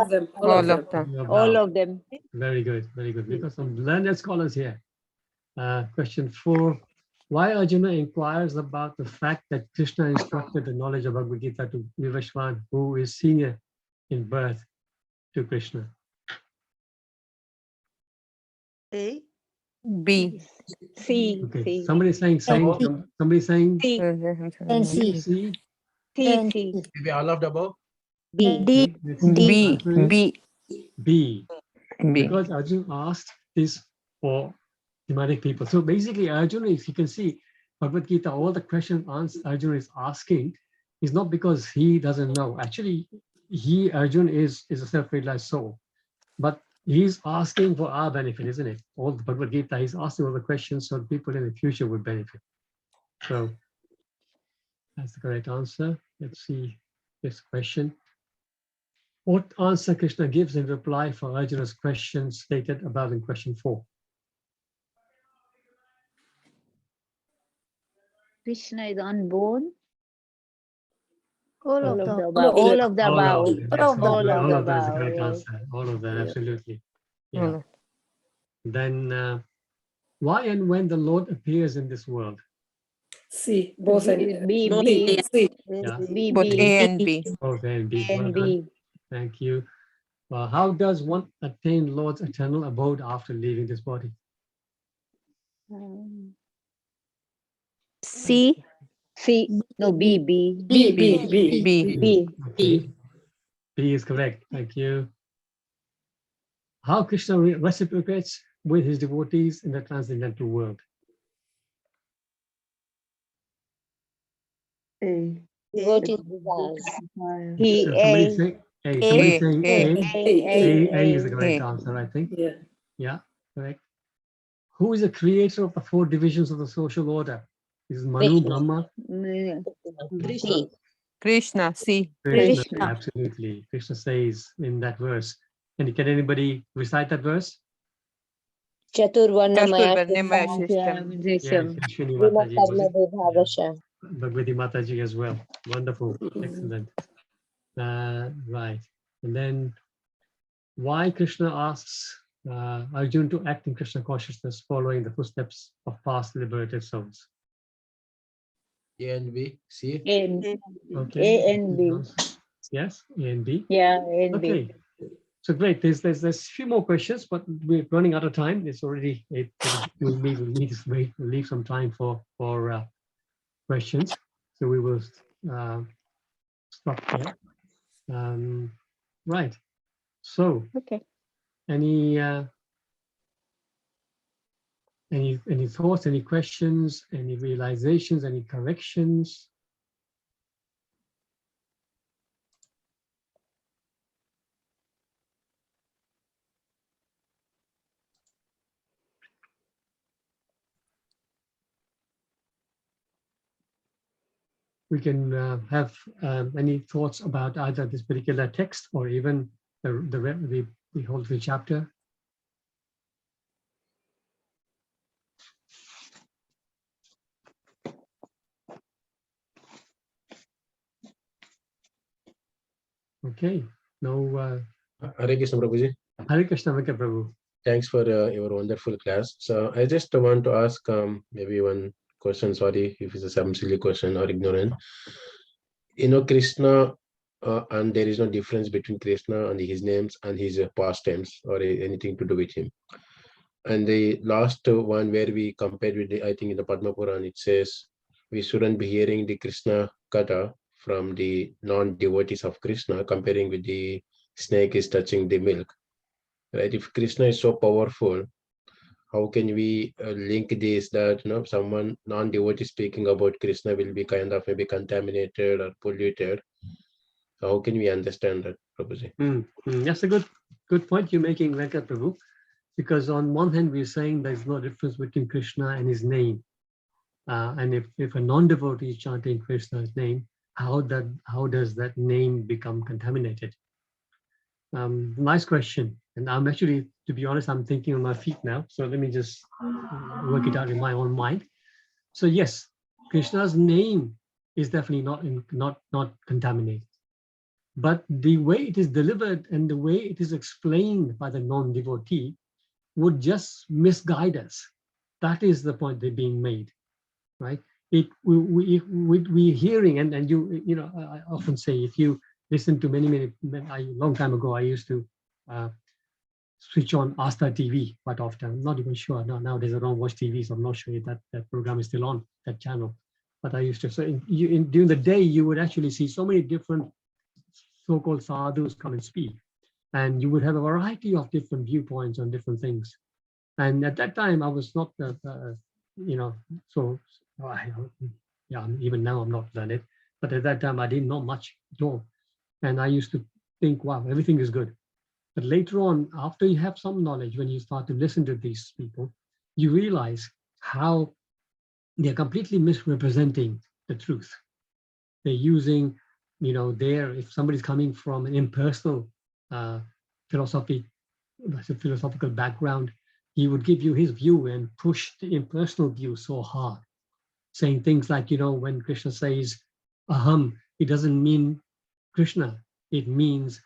them. All of them. Very good, very good. Because some learned scholars here. Question 4. Why Arjuna inquires about the fact that Krishna instructed the knowledge of Bhagavad Gita to Vivashwan, who is senior in birth to Krishna? A. B. C. Okay, somebody saying somebody saying And C. C. maybe all of the above. D. B. B. B. Because Arjuna asked this for thematic people. So basically, Arjuna, if you can see Bhagavad Gita, all the questions Arjuna is asking is not because he doesn't know. Actually, Arjuna is a self-realized soul, but he's asking for our benefit, isn't it? All the Bhagavad Gita, he's asking all the questions so people in the future would benefit. So that's the correct answer. Let's see this question. What answer Krishna gives in reply for Arjuna's question stated above in question 4? Krishna is unborn. All of them. All of the above. All of them is the above, correct yes. answer. All of them, absolutely. Yeah. Then why and when the Lord appears in this world? C. Both and B. B. Yeah. B. Both B. A and B. Both A and B. A and B. Thank you. How does one attain Lord's eternal abode after leaving this body? C. C. No, B. B. B. B. B. B. Okay. B is correct. Thank you. How Krishna reciprocates with his devotees in the transcendental world? A. Devotees desires. So somebody say A. Somebody saying A. A is the correct answer, I think. Yeah. Yeah, correct. Who is the creator of the 4 divisions of the social order? This is Manu, Brahma, Krishna. Krishna. C. Krishna. Absolutely. Krishna says in that verse. And can anybody recite that verse? Chaturvarnamaya Yes, Ashwini Mataji. Bhagavati Mataji as well. Wonderful. Excellent. Right. And then why Krishna asks Arjuna to act in Krishna consciousness following the footsteps of past liberated souls? A and B, C. Okay. A and B. Yes, A and B. Yeah, A and B. Okay. So great. There's a few more questions, but we're running out of time. It's already we'll need to leave some time for questions. So we will stop there. Right. So any thoughts, any questions, any realizations, any corrections? We can have any thoughts about either this particular text or even the whole chapter. Okay. No. Hare Krishna, Prabhuji. Hare Krishna, Prabhu. Thanks for your wonderful class. So I just want to ask maybe one question. Sorry if it's some silly question or ignorant. Krishna and there is no difference between Krishna and his names and his pastimes or anything to do with him. And the last one where we compared with the, I think in the Padma Puran, it says we shouldn't be hearing the Krishna Katha from the non-devotees of Krishna, comparing with the snake is touching the milk, right? If Krishna is so powerful, how can we link this that someone non-devotee speaking about Krishna will be kind of maybe contaminated or polluted? So how can we understand that, Prabhuji? That's a good point you're making, Venkat Prabhu, because on one hand we're saying there's no difference between Krishna and his name, and if a non-devotee is chanting Krishna's name, how does that name become contaminated? Nice question, and I'm actually, to be honest, I'm thinking on my feet now. So let me just work it out in my own mind. So yes, Krishna's name is definitely not contaminated, but the way it is delivered and the way it is explained by the non-devotee would just misguide us. That is the point they're being made, right? We're hearing, and you know, I often say, if you listen to many long time ago, I used to switch on Asta TV quite often. I'm not even sure nowadays I don't watch TV, so I'm not sure if that program is still on that channel. But I used to. So during the day, you would actually see so many different so-called sadhus come and speak, and you would have a variety of different viewpoints on different things. And at that time, I was not, you know, so yeah, even now I'm not learned, but at that time I didn't know much at all. And I used to think, wow, everything is good. But later on, after you have some knowledge, when you start to listen to these people, you realize how they're completely misrepresenting the truth. They're using, you know, if somebody's coming from an impersonal philosophical background, he would give you his view and push the impersonal view so hard, saying things like, you know, when Krishna says aham, it doesn't mean Krishna, it means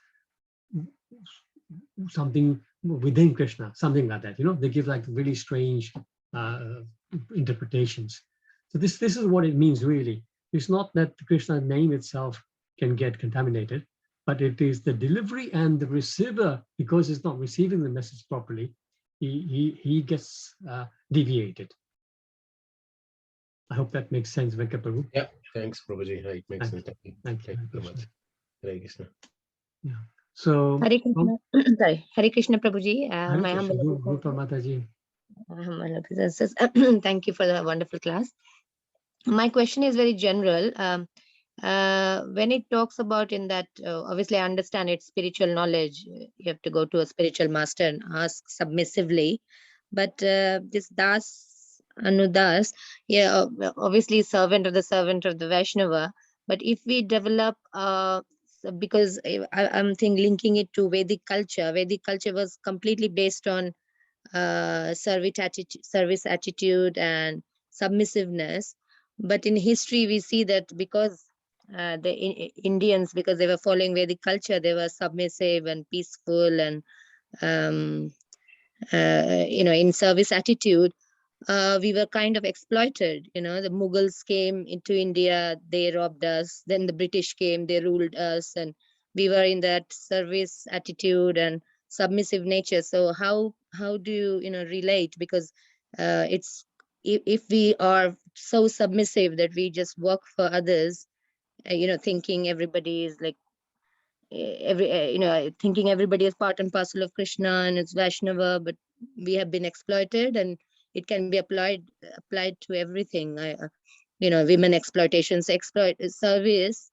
something within Krishna, something like that. You know, they give like really strange interpretations. So this is what it means really. It's not that Krishna's name itself can get contaminated, but it is the delivery and the receiver, because it's not receiving the message properly, he gets deviated. I hope that makes sense, Venkat Prabhu. Yeah, thanks, Prabhuji. It makes sense. Thank you so much. Hare Krishna. Yeah. So Hare Krishna. Sorry, Hare Krishna, Prabhuji. Hare My Krishna, humble Rupa Mataji. obeisances. Thank you for the wonderful class. My question is very general. When it talks about in that, obviously I understand it's spiritual knowledge. You have to go to a spiritual master and ask submissively. But this Das, Anudas, yeah, obviously servant of the Vaishnava. But if we develop, because I'm thinking linking it to Vedic culture was completely based on service attitude and submissiveness. But in history, we see that because the Indians, because they were following Vedic culture, they were submissive and peaceful and, you know, in service attitude. We were kind of exploited. You know, the Mughals came into India, they robbed us. Then the British came, they ruled us, and we were in that service attitude and submissive nature. So how do you relate? Because it's if we are so submissive that we just work for others, thinking everybody is like thinking everybody is part and parcel of Krishna and it's Vaishnava, but we have been exploited, and it can be applied to everything. Women exploitation, service.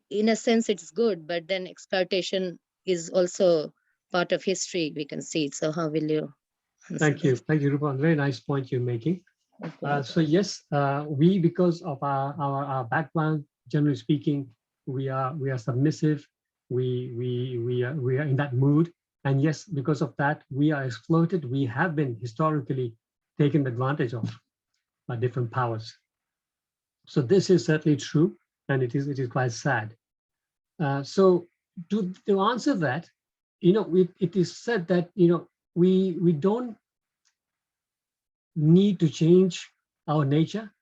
In a sense, it's good, but then exploitation is also part of history. We can see. So how will you answer that? Thank you, Rupa. Very nice point you're making. So yes, we, because of our background, generally speaking, we are submissive. We are in that mood, and yes, because of that, we are exploited. We have been historically taken advantage of by different powers. So this is certainly true, and it is quite sad. So to answer that, it is said that we don't need to change our nature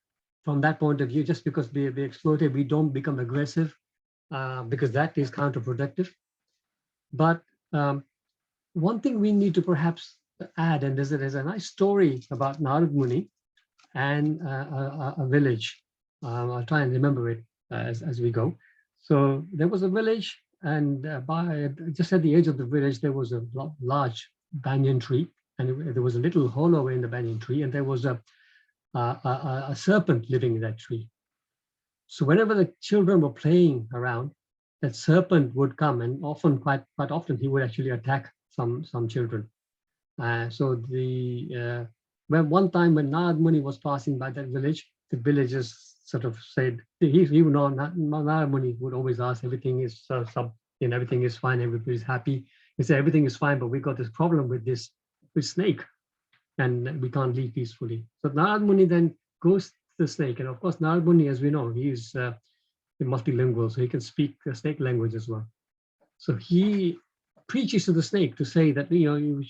from that point of view. Just because we're exploited, we don't become aggressive. because that is counterproductive. But one thing we need to perhaps add, and there's a nice story about Narad Muni and a village. I'll try and remember it as we go. So there was a village, and just at the edge of the village, there was a large banyan tree, and there was a little hollow in the banyan tree, and there was a serpent living in that tree. So whenever the children were playing around, that serpent would come, and often, quite often, he would actually attack some children. So when one time when Narad Muni was passing by that village, the villagers sort of said, even though Narad Muni would always ask, everything is everything is fine, everybody's happy. He said, everything is fine, but we got this problem with snake, and we can't live peacefully. So Narad Muni then goes to the snake, and of course Narad Muni, as we know, he must be lingual, so he can speak the snake language as well. So he preaches to the snake to say that you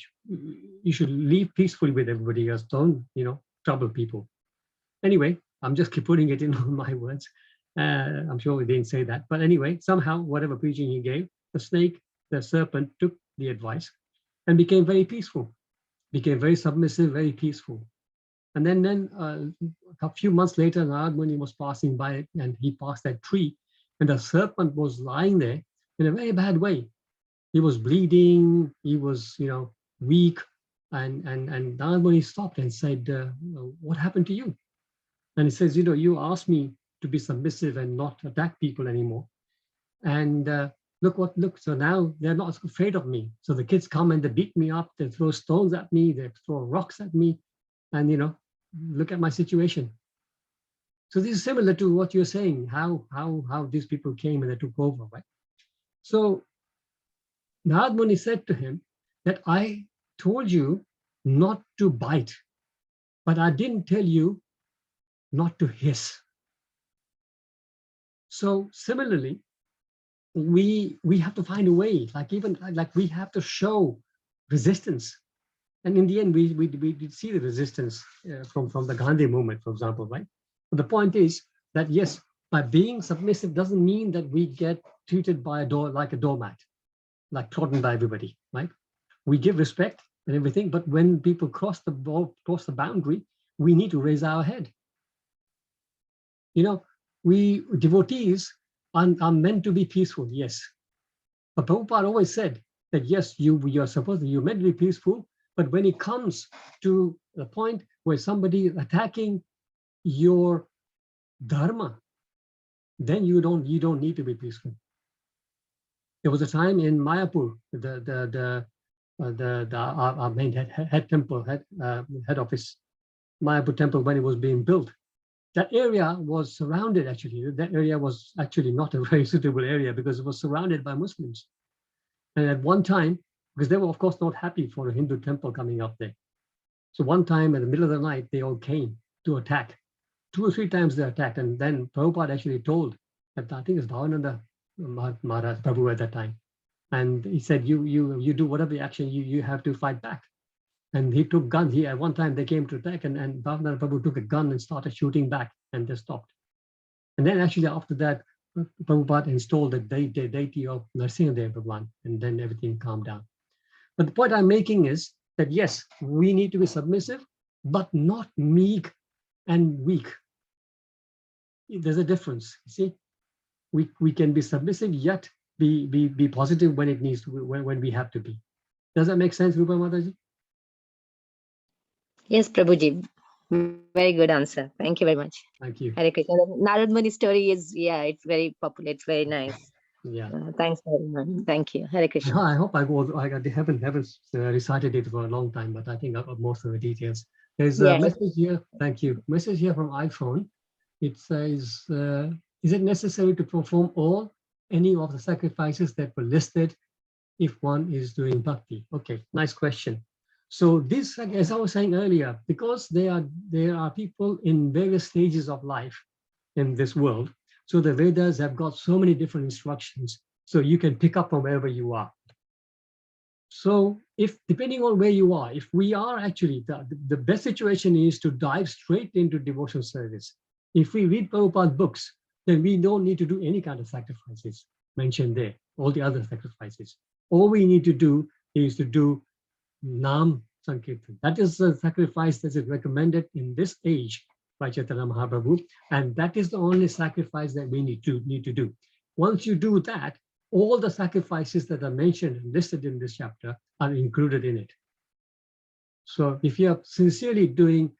should live peacefully with everybody else, don't trouble people. Anyway, I'm just keep putting it in my words. I'm sure he didn't say that, but anyway, somehow whatever preaching he gave, the serpent took the advice and became very peaceful, became very submissive, very peaceful. And then a few months later, Narad Muni was passing by it, and he passed that tree, and the serpent was lying there in a very bad way. He was bleeding, he was weak, and Narad Muni stopped and said, what happened to you? And he says, you asked me to be submissive and not attack people anymore. And look, so now they're not afraid of me. So the kids come and they beat me up, they throw stones at me, they throw rocks at me, and look at my situation. So this is similar to what you're saying, how these people came and they took over, right? So Narad Muni said to him that I told you not to bite, but I didn't tell you not to hiss. So similarly, we have to find a way, like we have to show resistance. And in the end, we did see the resistance from the Gandhi movement, for example, right? But the point is that yes, by being submissive doesn't mean that we get treated by like a doormat, like trodden by everybody, right? We give respect and everything, but when people cross the boundary, we need to raise our head. We devotees are meant to be peaceful, yes. But Prabhupada always said that yes, you're meant to be peaceful, but when it comes to the point where somebody is attacking your dharma, then you don't need to be peaceful. There was a time in Mayapur, our main head office, Mayapur temple, when it was being built. That area was surrounded, actually. That area was actually not a very suitable area because it was surrounded by Muslims. And at one time, because they were, of course, not happy for a Hindu temple coming up there. So one time in the middle of the night, they all came to attack. 2 or 3 times they attacked. And then Prabhupada actually told, that I think it's Bhavananda Maharaj, Prabhu at that time. And he said, you do whatever action you have to fight back. And he took guns. At one time they came to attack, and Bhavananda Prabhu took a gun and started shooting back, and they stopped. And then actually after that, Prabhupada installed the deity of Narasimha Bhagwan, and then everything calmed down. But the point I'm making is that yes, we need to be submissive, but not meek and weak. There's a difference. You see, we can be submissive yet be positive when it needs to, when we have to be. Does that make sense, Rupa Mataji? Yes, Prabhuji. Very good answer. Thank you very much. Thank you. Hare Krishna. The Narad Muni story is, it's very popular. It's very nice. Yeah. Thanks very much. Thank you. Hare Krishna. I hope I haven't recited it for a long time, but I think I got most of the details. There's a message here. Thank you. Message here from iPhone. It says, is it necessary to perform any of the sacrifices that were listed if one is doing bhakti? Okay, nice question. So this, as I was saying earlier, because there are people in various stages of life in this world, so the Vedas have got so many different instructions, so you can pick up from wherever you are. So if, depending on where you are, if we are actually, the best situation is to dive straight into devotional service. If we read Prabhupada's books, then we don't need to do any kind of sacrifices mentioned there, all the other sacrifices. All we need to do is to do Nam Sankirtan. That is the sacrifice that is recommended in this age by Chaitanya Mahaprabhu, and that is the only sacrifice that we need to do. Once you do that, all the sacrifices that are mentioned and listed in this chapter are included in it. So if you are sincerely doing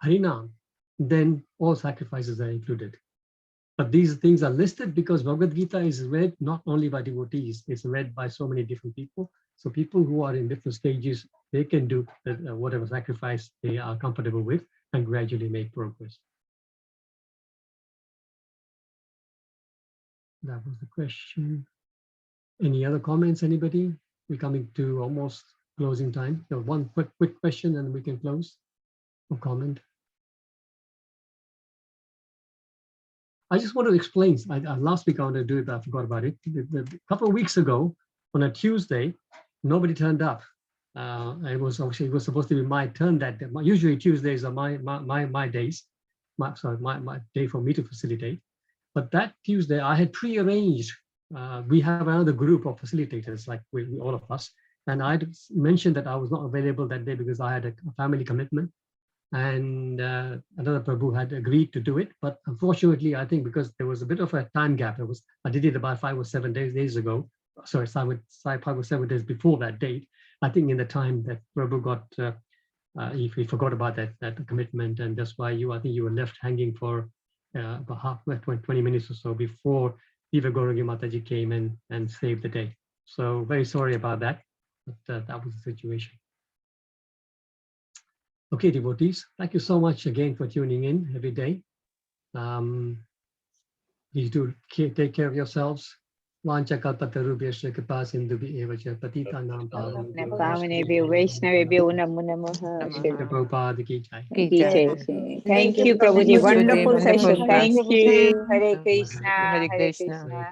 Harinam, then all sacrifices are included. But these things are listed because Bhagavad-Gita is read not only by devotees, it's read by so many different people. So people who are in different stages, they can do whatever sacrifice they are comfortable with and gradually make progress. That was the question. Any other comments, anybody? We're coming to almost closing time. So one quick question and we can close or comment. I just want to explain, last week I wanted to do it, but I forgot about it. A couple of weeks ago, on a Tuesday, nobody turned up. It was supposed to be my turn that day. Usually Tuesdays are my days, my day for me to facilitate. But that Tuesday I had pre-arranged. We have another group of facilitators, like all of us, and I mentioned that I was not available that day because I had a family commitment. And another Prabhu had agreed to do it, but unfortunately, I think because there was a bit of a time gap, I did it about 5 or 7 days ago. Sorry, 5 or 7 days before that date. I think in the time that Prabhu got, he forgot about that commitment, and that's why I think you were left hanging for about 20 minutes or so before Diva Gauranga Mataji came and saved the day. So very sorry about that, but that was the situation. Okay, devotees, thank you so much again for tuning in every day. Please do take care of yourselves. Vancha kalpatarubhyasya kripa sindhubhya eva cha patitanam Pavanebhyo Vaishnavebhyo Namo Namaha. Prabhupada ki jai. Thank you, Prabhuji. Wonderful session. Thank you. Hare Krishna. Hare Hare Krishna. Krishna.